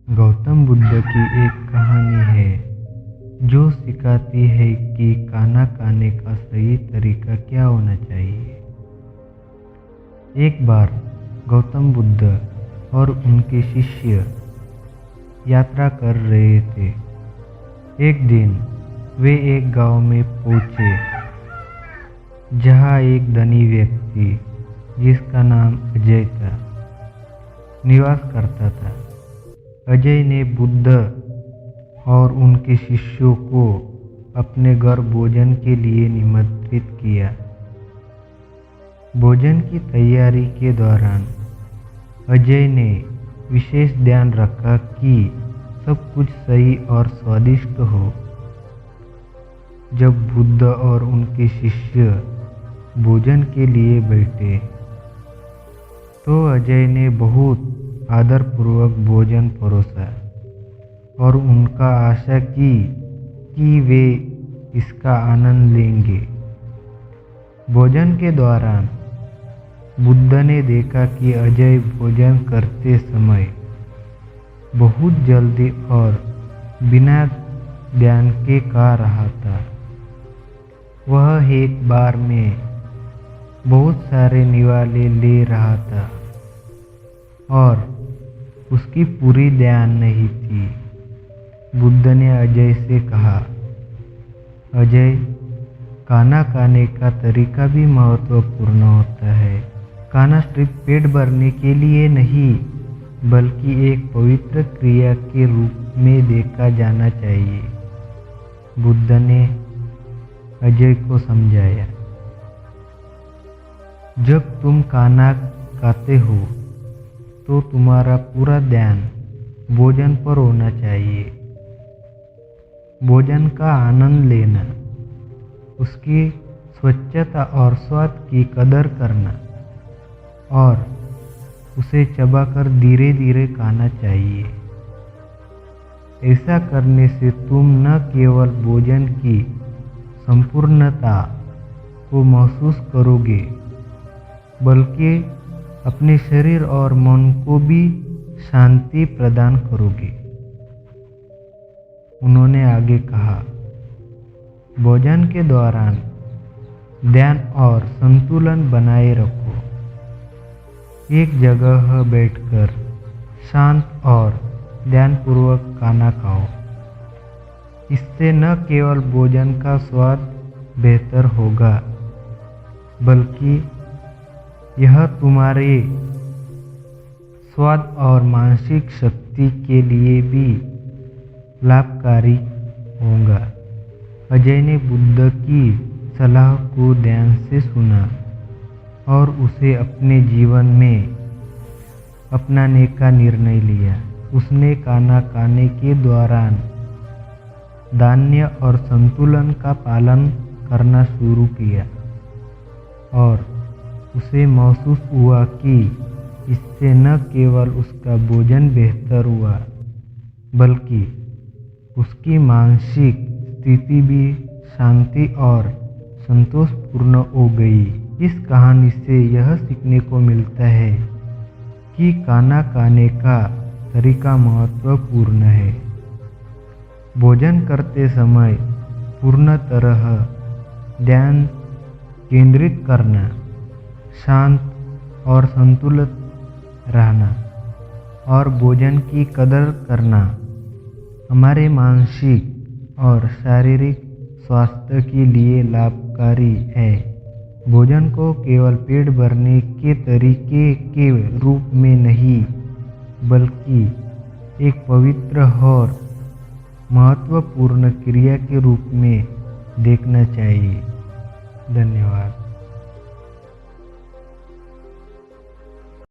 गौतम बुद्ध की एक कहानी है जो सिखाती है कि खाना खाने का सही तरीका क्या होना चाहिए। एक बार गौतम बुद्ध और उनके शिष्य यात्रा कर रहे थे। एक दिन वे एक गांव में पहुंचे जहां एक धनी व्यक्ति जिसका नाम अजय था निवास करता था। अजय ने बुद्ध और उनके शिष्यों को अपने घर भोजन के लिए निमंत्रित किया। भोजन की तैयारी के दौरान अजय ने विशेष ध्यान रखा कि सब कुछ सही और स्वादिष्ट हो। जब बुद्ध और उनके शिष्य भोजन के लिए बैठे तो अजय ने बहुत आदरपूर्वक भोजन परोसा और उनका आशा की कि वे इसका आनंद लेंगे। भोजन के दौरान बुद्ध ने देखा कि अजय भोजन करते समय बहुत जल्दी और बिना ध्यान के खा रहा था। वह एक बार में बहुत सारे निवाले ले रहा था और उसकी पूरी ध्यान नहीं थी। बुद्ध ने अजय से कहा, अजय, खाना खाने का तरीका भी महत्वपूर्ण होता है। खाना सिर्फ पेट भरने के लिए नहीं बल्कि एक पवित्र क्रिया के रूप में देखा जाना चाहिए। बुद्ध ने अजय को समझाया, जब तुम खाना खाते हो तो तुम्हारा पूरा ध्यान भोजन पर होना चाहिए। भोजन का आनंद लेना, उसकी स्वच्छता और स्वाद की कदर करना और उसे चबाकर धीरे धीरे खाना चाहिए। ऐसा करने से तुम न केवल भोजन की संपूर्णता को महसूस करोगे बल्कि अपने शरीर और मन को भी शांति प्रदान करोगे। उन्होंने आगे कहा, भोजन के दौरान ध्यान और संतुलन बनाए रखो। एक जगह बैठकर शांत और ध्यानपूर्वक खाना खाओ। इससे न केवल भोजन का स्वाद बेहतर होगा बल्कि यह तुम्हारे स्वाद और मानसिक शक्ति के लिए भी लाभकारी होगा। अजय ने बुद्ध की सलाह को ध्यान से सुना और उसे अपने जीवन में अपनाने का निर्णय लिया। उसने खाना खाने के दौरान धान्य और संतुलन का पालन करना शुरू किया और उसे महसूस हुआ कि इससे न केवल उसका भोजन बेहतर हुआ बल्कि उसकी मानसिक स्थिति भी शांति और संतोषपूर्ण हो गई। इस कहानी से यह सीखने को मिलता है कि खाना खाने का तरीका महत्वपूर्ण है। भोजन करते समय पूर्ण तरह ध्यान केंद्रित करना, शांत और संतुलित रहना और भोजन की कदर करना हमारे मानसिक और शारीरिक स्वास्थ्य के लिए लाभकारी है। भोजन को केवल पेट भरने के तरीके के रूप में नहीं बल्कि एक पवित्र और महत्वपूर्ण क्रिया के रूप में देखना चाहिए। धन्यवाद।